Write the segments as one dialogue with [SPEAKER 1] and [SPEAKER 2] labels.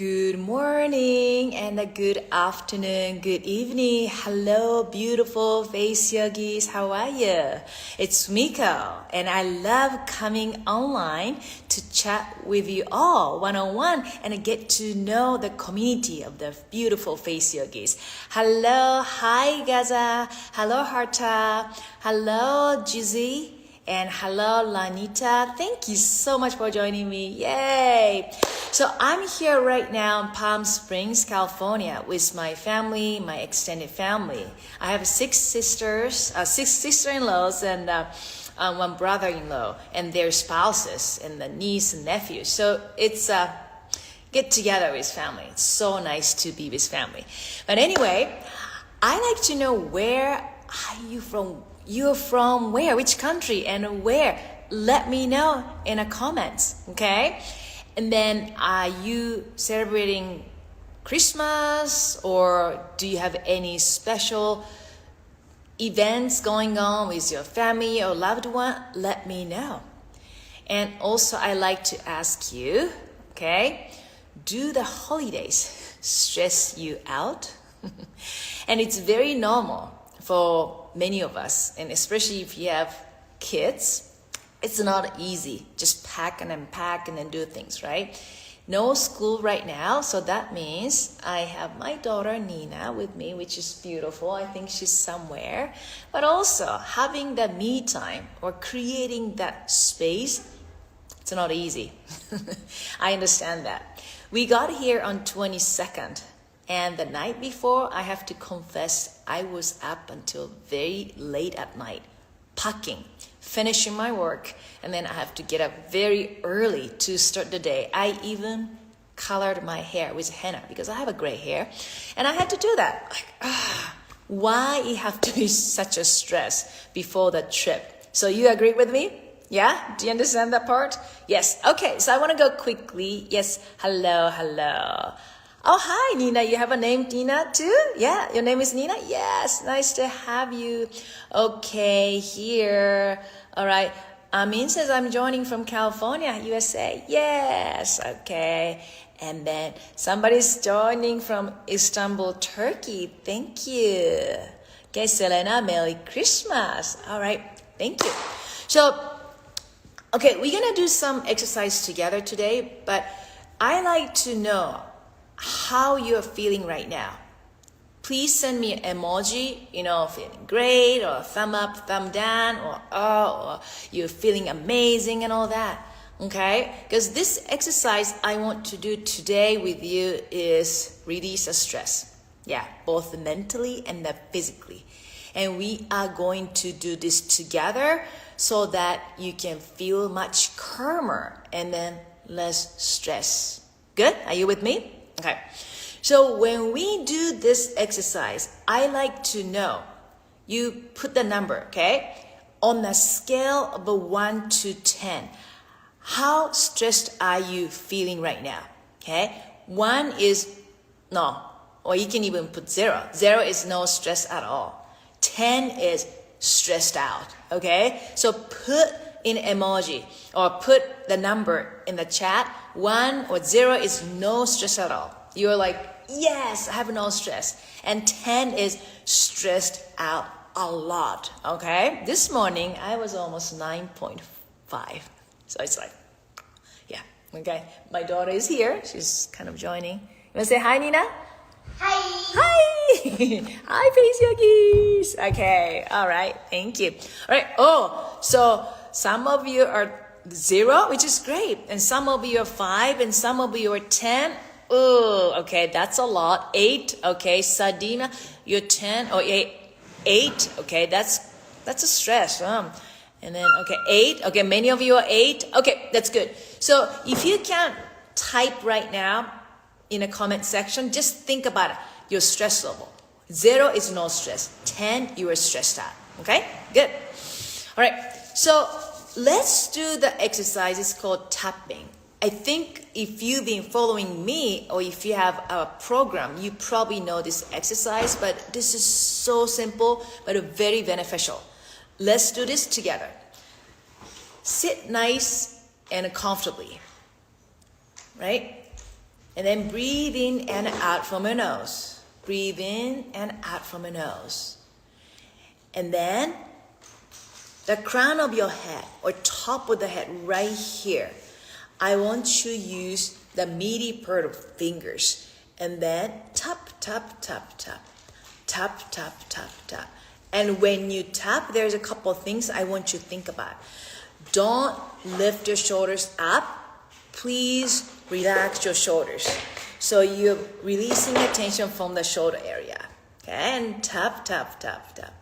[SPEAKER 1] Good morning and a good afternoon, good evening. Hello, beautiful face yogis. How are you? It's Miko, and I love coming online to chat with you all one-on-one and get to know the community of the beautiful face yogis. Hello, hi Gaza. Hello, Harta. Hello, Juzi. And hello, Lanita. Thank you so much for joining me. Yay! So I'm here right now in Palm Springs, California with my family, my extended family. I have six sister-in-laws and one brother-in-law and their spouses and the niece and nephews. So it's get together with family. It's so nice to be with family. But anyway, I like to know where are you from? You're from where? Which country and where? Let me know in the comments, okay? And then are you celebrating Christmas or do you have any special events going on with your family or loved one? Let me know. And also I like to ask you, okay, do the holidays stress you out? And it's very normal for many of us, and especially if you have kids, it's not easy. Just pack and unpack and then do things, right? No school right now, so that means I have my daughter Nina with me, which is beautiful. I think she's somewhere. But also having the me time or creating that space, it's not easy. I understand that. We got here on 22nd. And the night before, I have to confess, I was up until very late at night, packing, finishing my work, and then I have to get up very early to start the day. I even colored my hair with henna because I have a gray hair, and I had to do that. Like, why it have to be such a stress before the trip? So you agree with me? Yeah? Do you understand that part? Yes. Okay, so I want to go quickly. Yes, hello. Oh, hi, Nina. You have a name, Nina, too? Yeah, your name is Nina? Yes, nice to have you. Okay, here. All right. Amin says, I'm joining from California, USA. Yes, okay. And then somebody's joining from Istanbul, Turkey. Thank you. Okay, Selena, Merry Christmas. All right, thank you. So, okay, we're going to do some exercise together today, but I like to know how you're feeling right now. Please send me an emoji, feeling great, or thumb up, thumb down, or you're feeling amazing and all that, okay? Because this exercise I want to do today with you is release the stress. Yeah, both mentally and physically. And we are going to do this together so that you can feel much calmer and then less stress. Good? Are you with me? Okay, so when we do this exercise, I like to know, you put the number, okay? On a scale of 1 to 10, how stressed are you feeling right now, okay? 1 is no, or you can even put 0. 0 is no stress at all. 10 is stressed out, okay? So put in emoji or put the number in the chat. 1 or 0 is no stress at all. You're like, yes, I have no stress. And 10 is stressed out a lot, okay? This morning, I was almost 9.5. So it's like, yeah, okay. My daughter is here. She's kind of joining. You want to say hi, Nina? Hi! Hi, face yogis! Okay, all right, thank you. All right, so some of you are 0, which is great. And some of you are 5, and some of you are 10. Oh, okay, that's a lot. 8, okay, Sadina, you're 10 or 8, okay, that's a stress. And then, okay, 8, okay, many of you are 8. Okay, that's good. So if you can't type right now in a comment section, just think about it, your stress level. 0 is no stress. 10, you are stressed out. Okay, good. All right, so let's do the exercise. It's called tapping. I think if you've been following me or if you have a program, you probably know this exercise, but this is so simple, but very beneficial. Let's do this together. Sit nice and comfortably, right? And then breathe in and out from your nose. Breathe in and out from your nose. And then the crown of your head or top of the head right here. I want you to use the meaty part of fingers. And then tap, tap, tap, tap. Tap, tap, tap, tap. And when you tap, there's a couple of things I want you to think about. Don't lift your shoulders up. Please relax your shoulders. So you're releasing attention from the shoulder area. Okay, and tap, tap, tap, tap.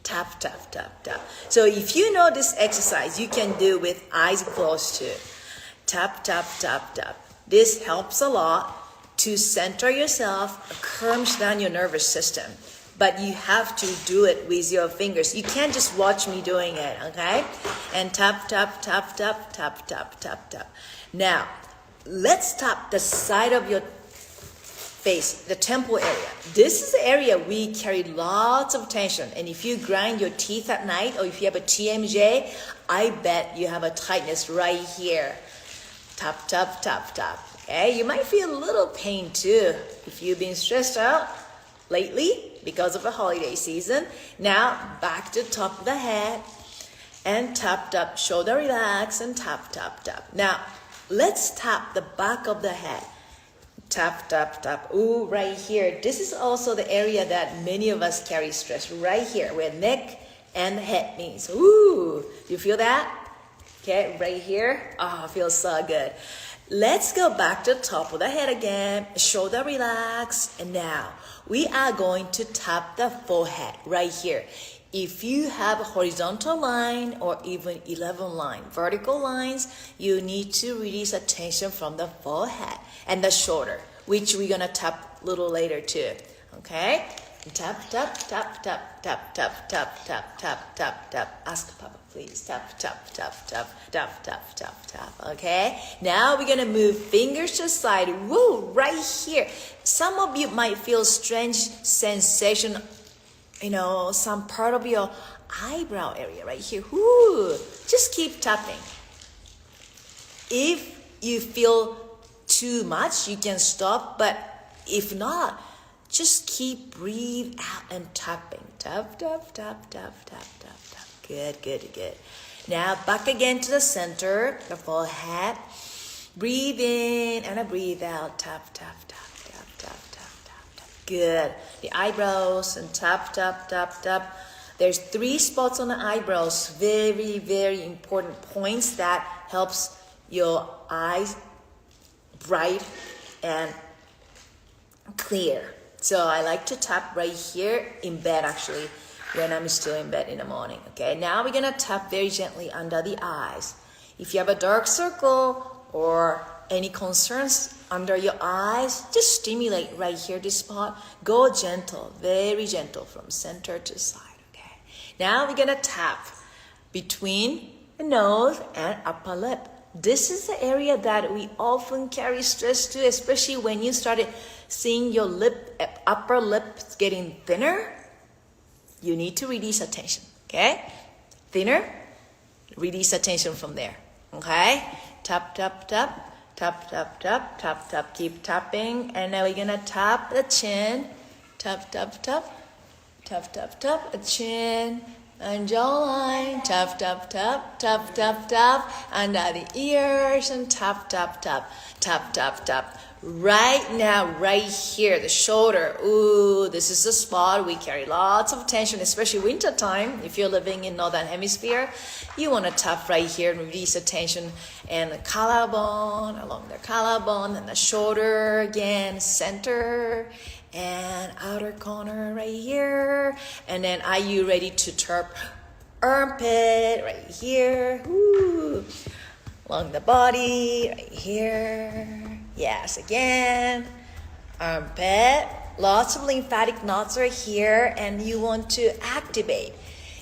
[SPEAKER 1] Tap, tap, tap, tap. So if you know this exercise, you can do with eyes closed too. Tap, tap, tap, tap. This helps a lot to center yourself, calms down your nervous system. But you have to do it with your fingers. You can't just watch me doing it, okay? And tap, tap, tap, tap, tap, tap, tap, tap. Now, let's tap the side of your face, the temple area. This is the area we carry lots of tension. And if you grind your teeth at night or if you have a TMJ, I bet you have a tightness right here. Tap, tap, tap, tap. Okay, you might feel a little pain too if you've been stressed out lately because of the holiday season. Now, back to top of the head and tap, tap, shoulder relax and tap, tap, tap. Now, let's tap the back of the head. Tap, tap, tap. Ooh, right here. This is also the area that many of us carry stress. Right here, where neck and head meets. Ooh, you feel that? Okay, right here. Oh, feels so good. Let's go back to the top of the head again. Shoulder relax. And now, we are going to tap the forehead right here. If you have a horizontal line or even 11 line, vertical lines, you need to release attention from the forehead and the shoulder, which we're going to tap a little later too. Okay? Tap, tap, tap, tap, tap, tap, tap, tap, tap, tap, tap. Ask Papa, please. Tap, tap, tap, tap, tap, tap, tap, tap. Okay? Now we're going to move fingers to the side. Woo! Right here. Some of you might feel strange sensation, some part of your eyebrow area right here. Woo! Just keep tapping. If you feel too much, you can stop. But if not, just keep breathe out and tapping. Tap, tap, tap, tap, tap, tap, tap. Good, good, good. Now back again to the center, the forehead. Breathe in and breathe out. Tap, tap, tap, tap, tap, tap, tap, tap. Good. The eyebrows and tap, tap, tap, tap. There's 3 spots on the eyebrows. Very, very important points that helps your eyes bright and clear. So I like to tap right here in bed actually, when I'm still in bed in the morning. Okay, now we're gonna tap very gently under the eyes. If you have a dark circle or any concerns under your eyes, just stimulate right here, this spot. Go gentle, very gentle from center to side. Okay, now we're gonna tap between the nose and upper lip. This is the area that we often carry stress to, especially when you started seeing your upper lip getting thinner. You need to release attention, okay? Thinner, release attention from there, okay? Tap, tap, tap, tap, tap, tap, tap, tap, keep tapping. And now we're gonna tap the chin. Tap, tap, tap, tap, tap, tap, the chin. And jawline, tap, tap, tap, tap, tap, tap, under the ears, and tap, tap, tap, tap, tap, tap. Right now, right here, the shoulder. Ooh, this is the spot we carry lots of tension, especially winter time. If you're living in Northern Hemisphere, you want to tap right here and release the tension. And the collarbone, along the collarbone, and the shoulder again, center. And outer corner right here. And then are you ready to tap armpit right here? Woo. Along the body right here. Yes, again. Armpit. Lots of lymphatic nodes are here and you want to activate.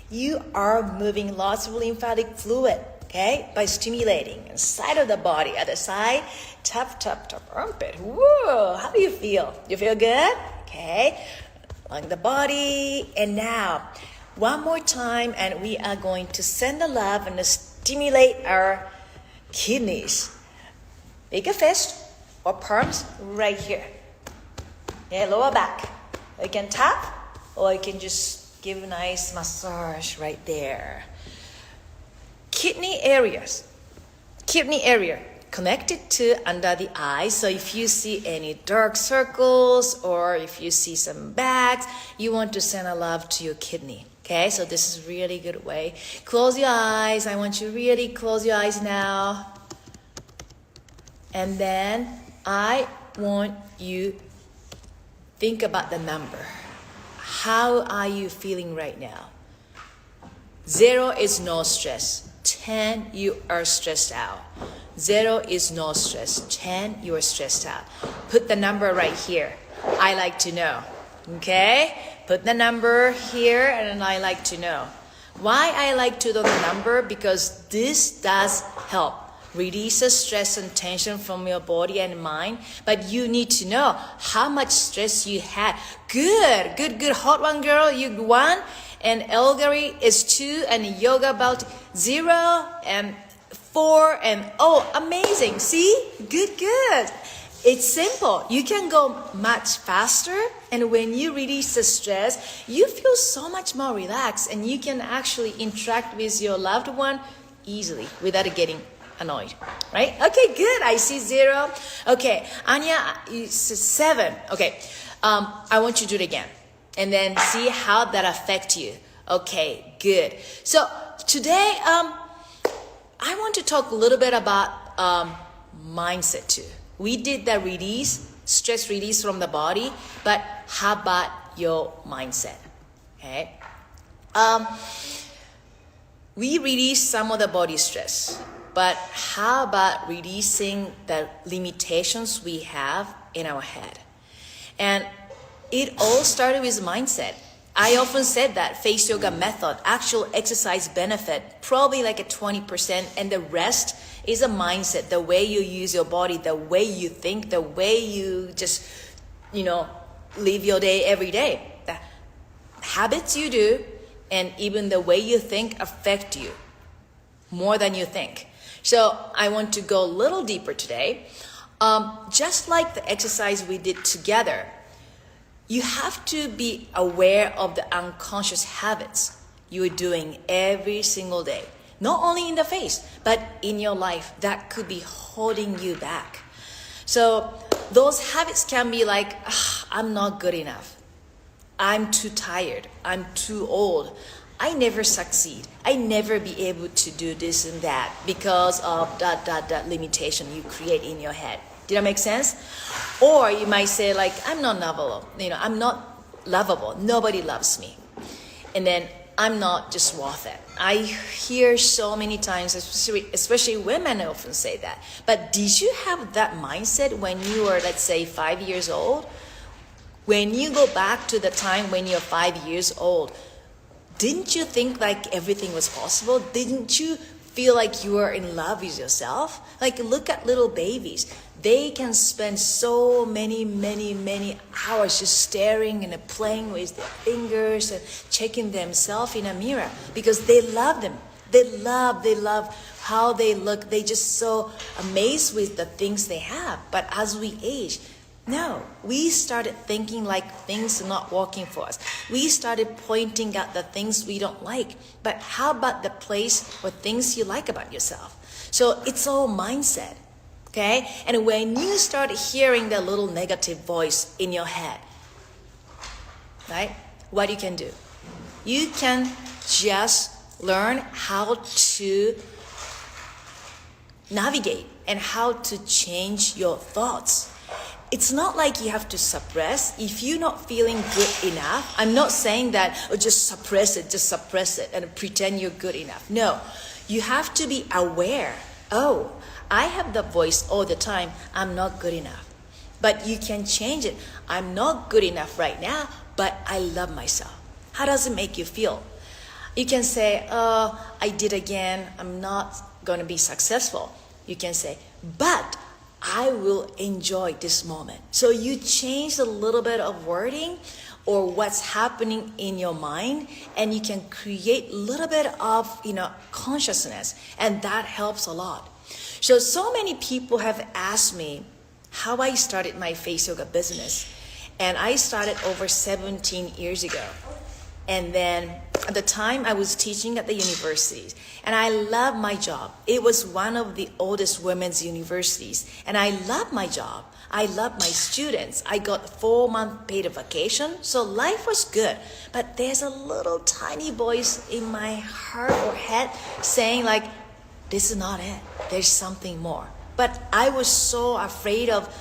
[SPEAKER 1] You are moving lots of lymphatic fluid, okay, by stimulating inside of the body. Other side. Tap, tap, tap, armpit. Whoa, how do you feel? You feel good? Okay, along the body. And now, one more time, and we are going to send the love and stimulate our kidneys. Make a fist. or palms right here. Yeah, lower back. You can tap or you can just give a nice massage right there. Kidney area connected to under the eyes. So if you see any dark circles or if you see some bags, you want to send a love to your kidney. Okay, so this is really good way. Close your eyes. I want you to really close your eyes now. And then I want you think about the number. How are you feeling right now? 0 is no stress. 10, you are stressed out. 0 is no stress. 10, you are stressed out. Put the number right here. I like to know. Okay? Put the number here and I like to know. Why I like to know the number? Because this does help. Releases stress and tension from your body and mind. But you need to know how much stress you had. Good. Hot one, girl. You 1. And Elgari is 2. And yoga belt 0. And 4. And amazing. See? Good. It's simple. You can go much faster. And when you release the stress, you feel so much more relaxed. And you can actually interact with your loved one easily without getting annoyed, right? Okay, good. I see 0. Okay, Anya, you said 7. Okay, I want you to do it again, and then see how that affects you. Okay, good. So today, I want to talk a little bit about mindset too. We did the stress release from the body, but how about your mindset? Okay, we release some of the body stress. But how about releasing the limitations we have in our head? And it all started with mindset. I often said that face yoga method, actual exercise benefit, probably like a 20%, and the rest is a mindset, the way you use your body, the way you think, the way you just, live your day every day. The habits you do and even the way you think affect you more than you think. So I want to go a little deeper today. Just like the exercise we did together, you have to be aware of the unconscious habits you're doing every single day. Not only in the face, but in your life that could be holding you back. So those habits can be like, I'm not good enough. I'm too tired. I'm too old. I never succeed. I never be able to do this and that because of that limitation you create in your head. Did that make sense? Or you might say like, I'm not lovable. I'm not lovable. Nobody loves me. And then I'm not just worth it. I hear so many times, especially women often say that. But did you have that mindset when you were, let's say, 5 years old? When you go back to the time when you're 5 years old, didn't you think like everything was possible? Didn't you feel like you were in love with yourself? Like look at little babies. They can spend so many hours just staring and playing with their fingers and checking themselves in a mirror because they love them. They love how they look. They just so amazed with the things they have. But as we age, no, we started thinking like things are not working for us. We started pointing out the things we don't like. But how about the place or things you like about yourself? So it's all mindset, okay? And when you start hearing the little negative voice in your head, right? What you can do? You can just learn how to navigate and how to change your thoughts. It's not like you have to suppress. If you're not feeling good enough, I'm not saying that, just suppress it and pretend you're good enough. No, you have to be aware. I have the voice all the time. I'm not good enough. But you can change it. I'm not good enough right now, but I love myself. How does it make you feel? You can say, I did again. I'm not going to be successful. You can say, but I will enjoy this moment. So you change a little bit of wording or what's happening in your mind, and you can create a little bit of, consciousness, and that helps a lot. So many people have asked me, how I started my face yoga business. And I started over 17 years ago. And then at the time I was teaching at the universities, and I loved my job. It was one of the oldest women's universities, and I loved my job. I loved my students. I got 4-month paid vacation, so life was good. But there's a little tiny voice in my heart or head saying like, this is not it. There's something more. But I was so afraid of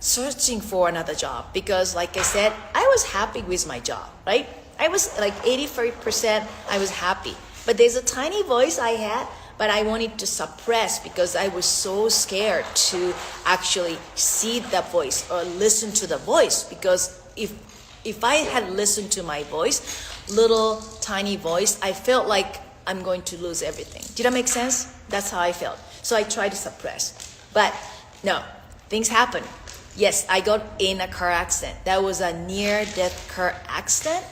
[SPEAKER 1] searching for another job because, like I said, I was happy with my job, right? I was like 85%, I was happy. But there's a tiny voice I had, but I wanted to suppress because I was so scared to actually see that voice or listen to the voice. Because if I had listened to my voice, little tiny voice, I felt like I'm going to lose everything. Did that make sense? That's how I felt. So I tried to suppress. But no, things happened. Yes, I got in a car accident. That was a near-death car accident,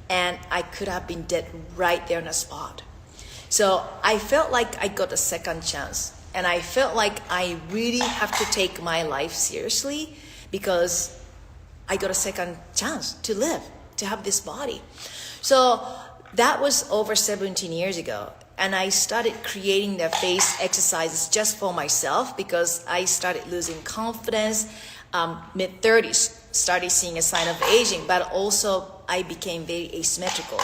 [SPEAKER 1] and I could have been dead right there on the spot. So I felt like I got a second chance, and I felt like I really have to take my life seriously because I got a second chance to live, to have this body. So that was over 17 years ago. And I started creating the face exercises just for myself because I started losing confidence, mid-30s, started seeing a sign of aging, but also I became very asymmetrical.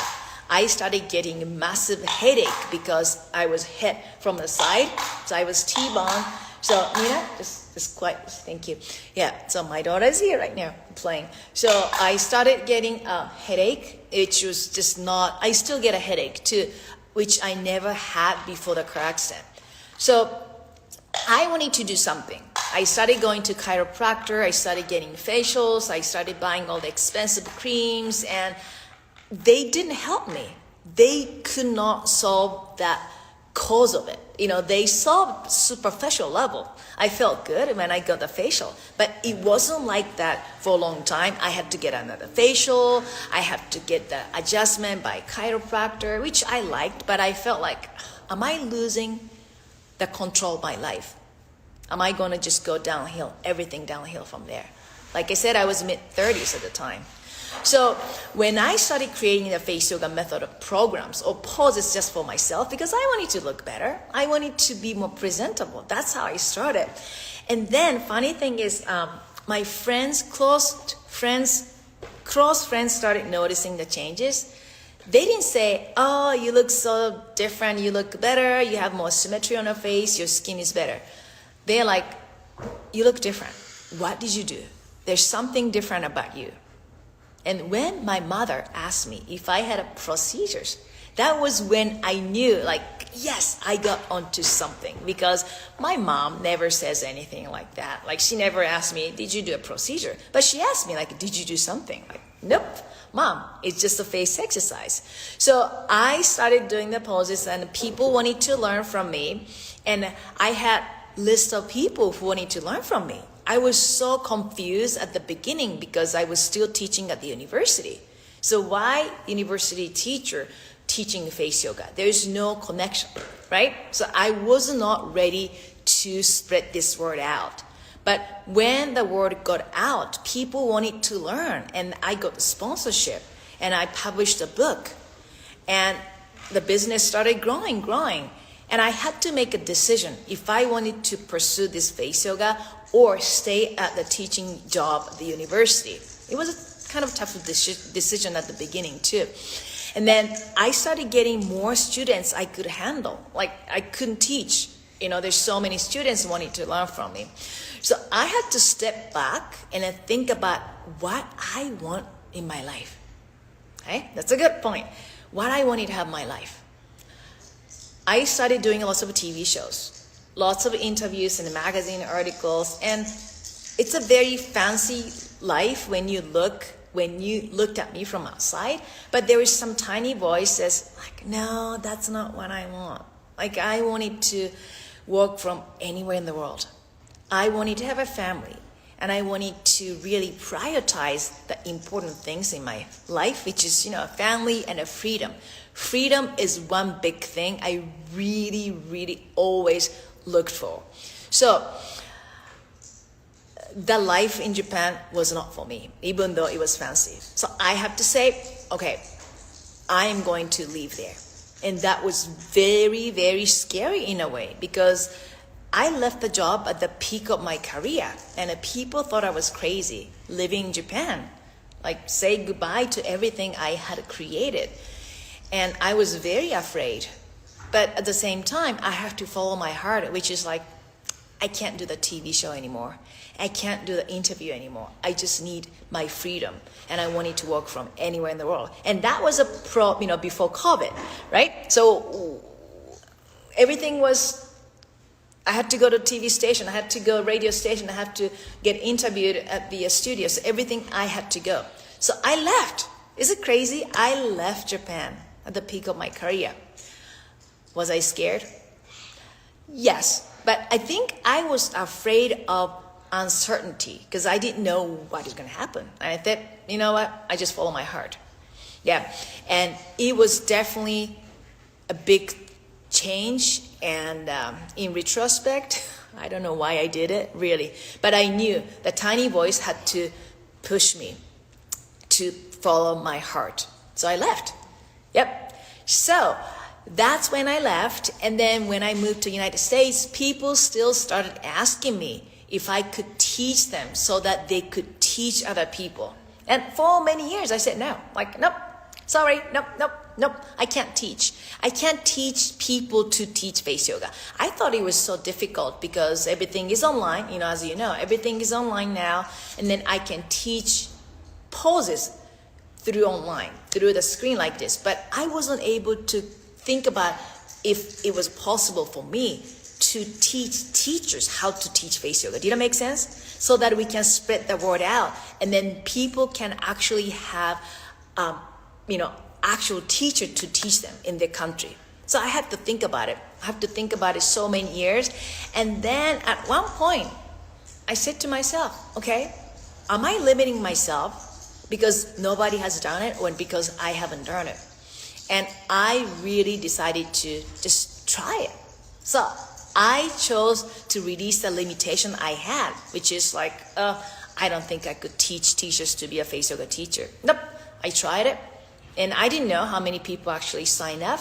[SPEAKER 1] I started getting a massive headache because I was hit from the side. So I was T-boned. So Nina, just quiet, thank you. Yeah, so my daughter is here right now playing. So I started getting a headache, which was just not, I still get a headache too, which I never had before the car accident. So I wanted to do something. I started going to chiropractor, I started getting facials, I started buying all the expensive creams, and they didn't help me. They could not solve that cause of it. You know, they solved superficial level. I felt good when I got the facial, but it wasn't like that for a long time. I had to get another facial. I had to get the adjustment by chiropractor, which I liked, but I felt like, am I losing the control of my life? Am I going to just go downhill, everything downhill from there? Like I said, I was mid-30s at the time. So when I started creating the face yoga method of programs or poses just for myself, because I wanted to look better, I wanted to be more presentable. That's how I started. And then funny thing is, my friends, close friends started noticing the changes. They didn't say, oh, you look so different, you look better, you have more symmetry on your face, your skin is better. They're like, you look different. What did you do? There's something different about you. And when my mother asked me if I had a procedures, that was when I knew, like, yes, I got onto something. Because my mom never says anything like that. Like, she never asked me, did you do a procedure? But she asked me, like, did you do something? Like, nope, Mom, it's just a face exercise. So I started doing the poses, and people wanted to learn from me. And I had list of people who wanted to learn from me. I was so confused at the beginning because I was still teaching at the university. So why university teacher teaching face yoga? There's no connection, right? So I was not ready to spread this word out. But when the word got out, people wanted to learn, and I got the sponsorship, and I published a book, and the business started growing. And I had to make a decision if I wanted to pursue this face yoga or stay at the teaching job at the university. It was a kind of tough decision at the beginning too. And then I started getting more students I could handle. Like, I couldn't teach. You know, there's so many students wanting to learn from me. So I had to step back and then think about what I want in my life. Okay? That's a good point. What I wanted to have in my life. I started doing lots of TV shows, lots of interviews and magazine articles, and it's a very fancy life when you looked at me from outside, but there was some tiny voices like, no, that's not what I want. Like, I wanted to work from anywhere in the world. I wanted to have a family, and I wanted to really prioritize the important things in my life, which is, a family and a freedom. Freedom is one big thing I really, really always looked for. So the life in Japan was not for me, even though it was fancy. So I have to say, okay, I am going to leave there. And that was very, very scary in a way, because I left the job at the peak of my career, and people thought I was crazy living in Japan, like say goodbye to everything I had created. And I was very afraid. But at the same time, I have to follow my heart, which is like, I can't do the TV show anymore. I can't do the interview anymore. I just need my freedom, and I wanted to work from anywhere in the world. And that was before COVID, right? So everything was, I had to go to TV station, I had to go radio station, I had to get interviewed at the studio. So everything I had to go. So I left. Is it crazy? I left Japan at the peak of my career. Was I scared? Yes, but I think I was afraid of uncertainty, because I didn't know what is going to happen. And I thought, you know what? I just follow my heart. Yeah, and it was definitely a big change. And in retrospect, I don't know why I did it, really. But I knew the tiny voice had to push me to follow my heart. So I left. Yep. So that's when I left. And then when I moved to the United States, people still started asking me if I could teach them so that they could teach other people. And for many years, I said no. Like, nope, sorry, nope, I can't teach. I can't teach people to teach face yoga. I thought it was so difficult because everything is online, as you know, everything is online now. And then I can teach poses through online, through the screen like this. But I wasn't able to think about if it was possible for me to teach teachers how to teach face yoga. Did that make sense? So that we can spread the word out, and then people can actually have, actual teacher to teach them in their country. So I had to think about it. I have to think about it so many years. And then at one point, I said to myself, okay, am I limiting myself because nobody has done it, or because I haven't done it? And I really decided to just try it. So I chose to release the limitation I had, which is like, I don't think I could teach teachers to be a face yoga teacher. Nope, I tried it. And I didn't know how many people actually signed up.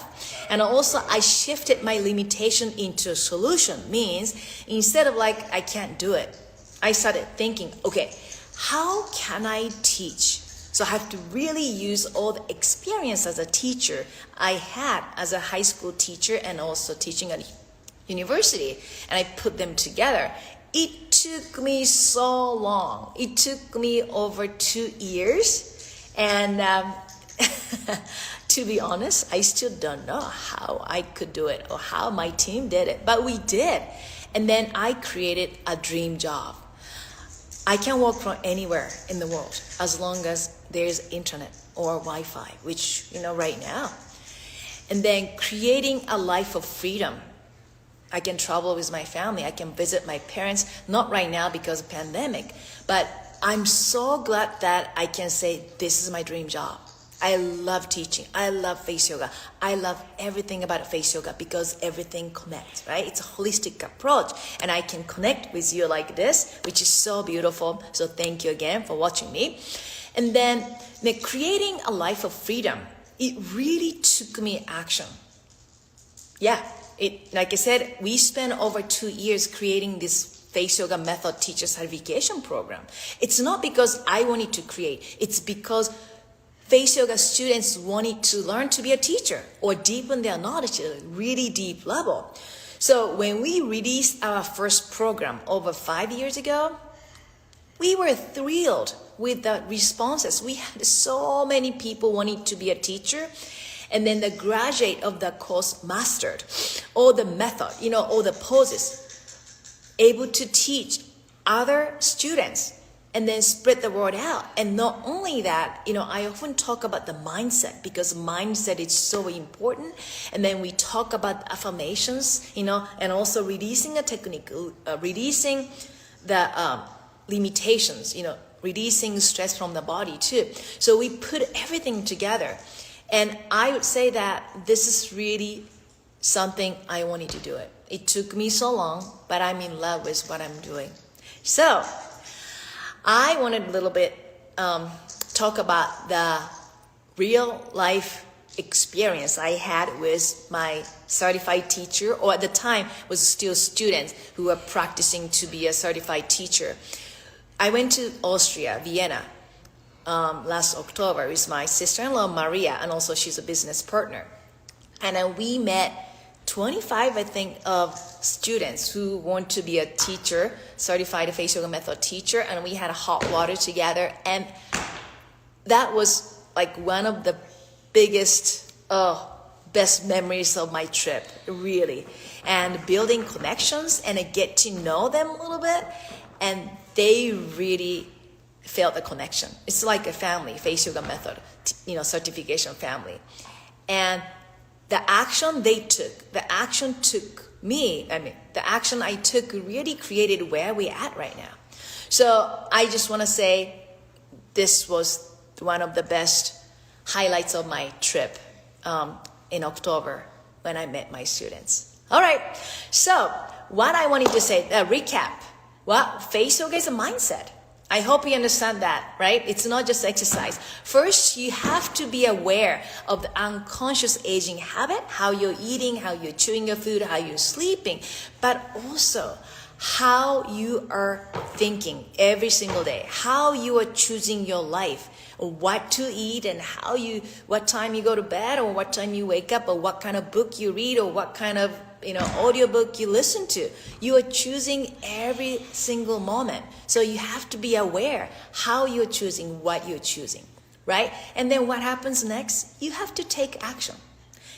[SPEAKER 1] And also I shifted my limitation into a solution. Means instead of like, I can't do it, I started thinking, okay, how can I teach? So I have to really use all the experience as a teacher I had as a high school teacher and also teaching at university, and I put them together. It took me so long. It took me over 2 years, and to be honest, I still don't know how I could do it or how my team did it, but we did. And then I created a dream job. I can work from anywhere in the world as long as there's internet or Wi-Fi, which right now. And then creating a life of freedom. I can travel with my family. I can visit my parents, not right now because of pandemic, but I'm so glad that I can say this is my dream job. I love teaching. I love face yoga. I love everything about face yoga because everything connects, right? It's a holistic approach, and I can connect with you like this, which is so beautiful. So thank you again for watching me. And then creating a life of freedom, it really took me action. Yeah. Like I said, we spent over 2 years creating this face yoga method teacher certification program. It's not because I wanted to create. It's because face yoga students wanted to learn to be a teacher or deepen their knowledge at a really deep level. So when we released our first program over 5 years ago, we were thrilled with the responses. We had so many people wanting to be a teacher. And then the graduate of the course mastered all the method, all the poses, able to teach other students and then spread the word out. And not only that, I often talk about the mindset because mindset is so important. And then we talk about affirmations, and also releasing a technique, releasing the limitations, releasing stress from the body too. So we put everything together. And I would say that this is really something I wanted to do it. It took me so long, but I'm in love with what I'm doing. So I wanted a little bit talk about the real life experience I had with my certified teacher, or at the time was still students who were practicing to be a certified teacher. I went to Austria, Vienna, last October with my sister-in-law Maria, and also she's a business partner. And then we met 25, I think, of students who want to be a teacher, certified face yoga method teacher, and we had hot water together, and that was like one of the biggest, best memories of my trip, really. And building connections and I get to know them a little bit, and they really felt the connection. It's like a family, face yoga method, certification family. And the action they took, the action I took really created where we're at right now. So I just want to say this was one of the best highlights of my trip in October when I met my students. All right, so what I wanted to say, recap. Well, face yoga is a mindset. I hope you understand that, right? It's not just exercise. First, you have to be aware of the unconscious aging habit, how you're eating, how you're chewing your food, how you're sleeping, but also how you are thinking every single day, how you are choosing your life, what to eat, and what time you go to bed, or what time you wake up, or what kind of book you read, or what kind of audiobook you listen to. You are choosing every single moment. So you have to be aware how you're choosing what you're choosing, right? And then what happens next? You have to take action.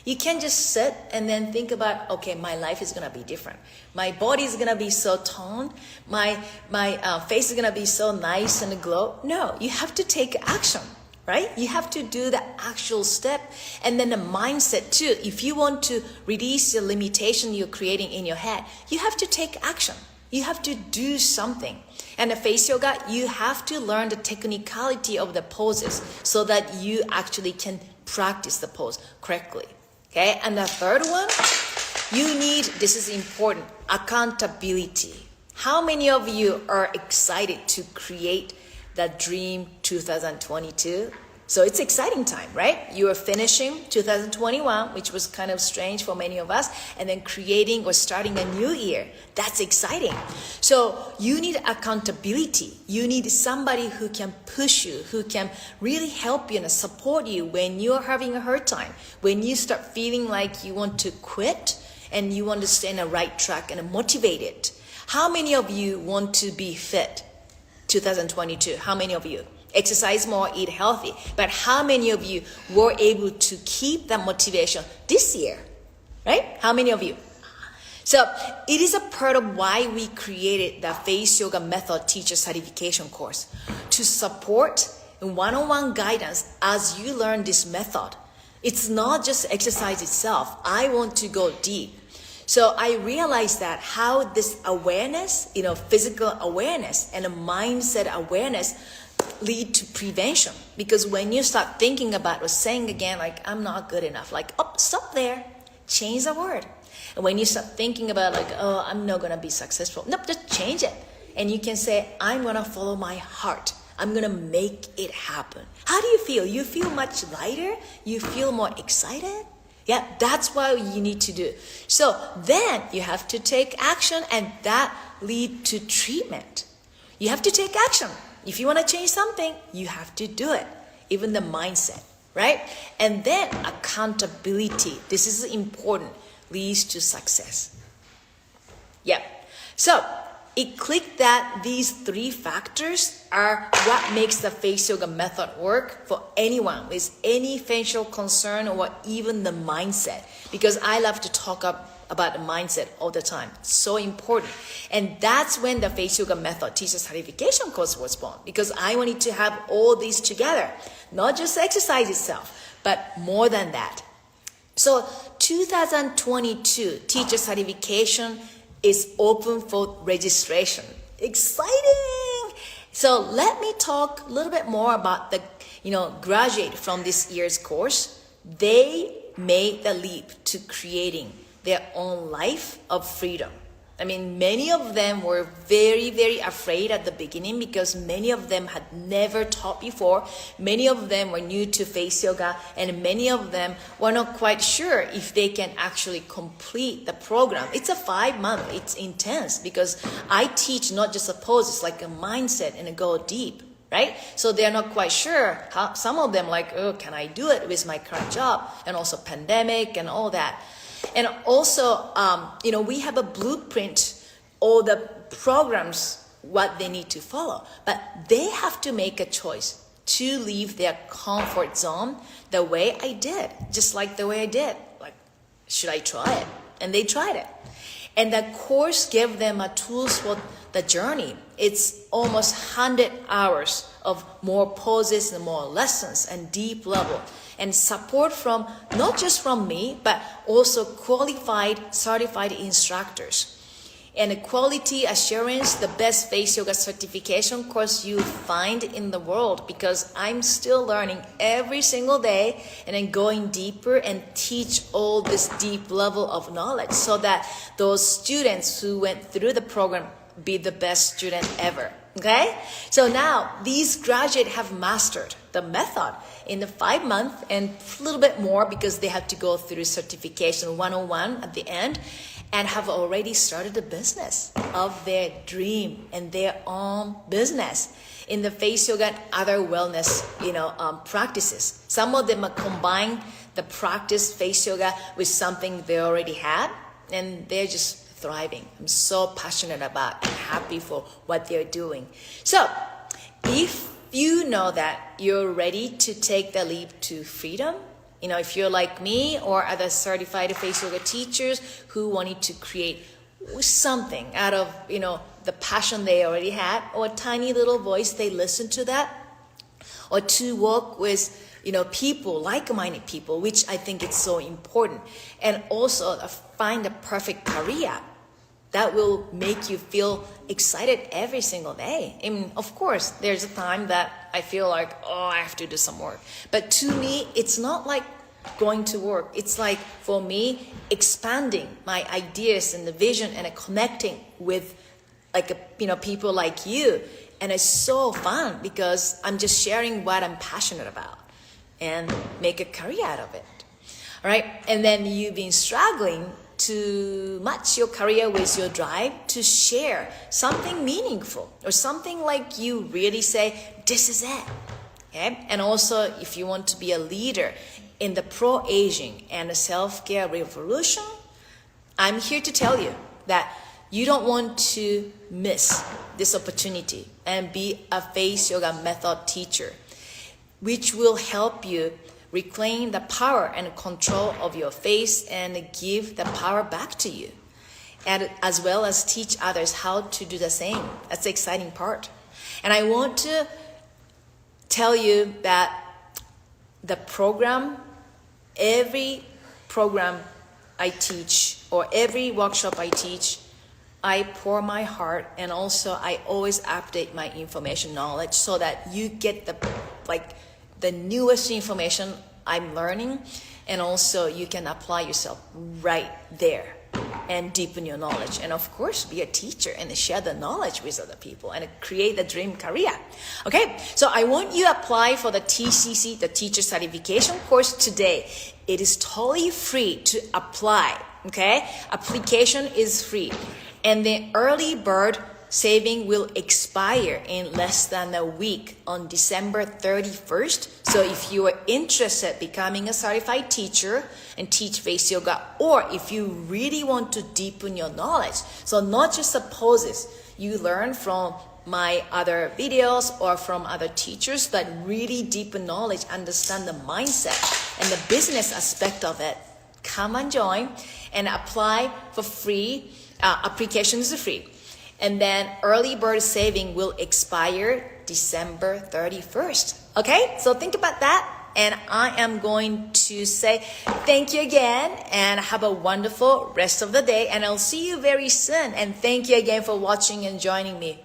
[SPEAKER 1] You can't just sit and then think about, okay, my life is going to be different. My body is going to be so toned. My face is going to be so nice and glow. No, you have to take action, right? You have to do the actual step. And then the mindset too. If you want to release the limitation you're creating in your head, you have to take action. You have to do something. And the face yoga, you have to learn the technicality of the poses so that you actually can practice the pose correctly. Okay, and the third one, you need, this is important, accountability. How many of you are excited to create the dream 2022? So it's exciting time, right? You are finishing 2021, which was kind of strange for many of us, and then creating or starting a new year. That's exciting. So you need accountability. You need somebody who can push you, who can really help you and support you when you're having a hard time, when you start feeling like you want to quit and you want to stay on the right track and motivated. How many of you want to be fit 2022? How many of you? Exercise more, eat healthy. But how many of you were able to keep that motivation this year? Right? How many of you? So it is a part of why we created the Face Yoga Method Teacher Certification course, to support one-on-one guidance as you learn this method. It's not just exercise itself. I want to go deep. So I realized that how this awareness, physical awareness and a mindset awareness lead to prevention. Because when you start thinking about or saying again, like, I'm not good enough, like, oh, stop there, change the word. And when you start thinking about like, oh, I'm not going to be successful, no, just change it. And you can say, I'm going to follow my heart. I'm going to make it happen. How do you feel? You feel much lighter? You feel more excited? Yeah, that's what you need to do. So then you have to take action, and that lead to treatment. You have to take action. If you want to change something, you have to do it. Even the mindset, right? And then accountability. This is important. Leads to success. Yeah. So it clicked that these three factors are what makes the face yoga method work for anyone with any facial concern or even the mindset. Because I love to talk about the mindset all the time. It's so important. And that's when the face yoga method teacher certification course was born. Because I wanted to have all these together. Not just exercise itself, but more than that. So 2022 teacher certification is open for registration. Exciting! So let me talk a little bit more about the, graduate from this year's course. They made the leap to creating their own life of freedom. I mean, many of them were very, very afraid at the beginning because many of them had never taught before. Many of them were new to face yoga, and many of them were not quite sure if they can actually complete the program. It's a 5-month. It's intense because I teach not just a pose, it's like a mindset and a go deep, right? So they're not quite sure. How, some of them like, oh, can I do it with my current job? And also pandemic and all that. And also, we have a blueprint, all the programs, what they need to follow. But they have to make a choice to leave their comfort zone the way I did, just like the way I did. Like, should I try it? And they tried it. And the course gave them a tools for the journey. It's almost 100 hours of more poses and more lessons and deep level. And support from, not just from me, but also qualified, certified instructors. And the quality assurance, the best face yoga certification course you find in the world, because I'm still learning every single day and then going deeper and teach all this deep level of knowledge so that those students who went through the program be the best student ever. Okay? So now these graduates have mastered the method in the 5 months and a little bit more because they have to go through certification 101 at the end and have already started a business of their dream and their own business in the face yoga and other wellness, practices. Some of them are combine the practice face yoga with something they already had, and they're just thriving. I'm so passionate about and happy for what they're doing. So if you know that you're ready to take the leap to freedom, if you're like me or other certified face yoga teachers who wanted to create something out of, the passion they already had, or a tiny little voice, they listen to that, or to work with people, like-minded people, which I think is so important. And also find a perfect career that will make you feel excited every single day. I mean, of course, there's a time that I feel like, I have to do some work. But to me, it's not like going to work. It's like, for me, expanding my ideas and the vision and connecting with people like you. And it's so fun because I'm just sharing what I'm passionate about and make a career out of it. All right. And then you've been struggling to match your career with your drive to share something meaningful or something like you really say, this is it. Okay. And also, if you want to be a leader in the pro-aging and the self-care revolution, I'm here to tell you that you don't want to miss this opportunity and be a face yoga method teacher, which will help you reclaim the power and control of your face and give the power back to you, and as well as teach others how to do the same. That's the exciting part. And I want to tell you that the program, every program I teach or every workshop I teach, I pour my heart, and also I always update my information knowledge so that you get the newest information I'm learning, and also you can apply yourself right there and deepen your knowledge, and of course be a teacher and share the knowledge with other people and create the dream career. Okay, so I want you to apply for the TCC, the teacher certification course today. It is totally free to apply. Okay, application is free, and the early bird saving will expire in less than a week on December 31st. So if you are interested in becoming a certified teacher and teach face yoga, or if you really want to deepen your knowledge, so not just the poses you learn from my other videos or from other teachers, but really deepen knowledge, understand the mindset and the business aspect of it, come and join and apply for free. Application is free. And then early bird saving will expire December 31st. Okay, so think about that. And I am going to say thank you again and have a wonderful rest of the day. And I'll see you very soon. And thank you again for watching and joining me.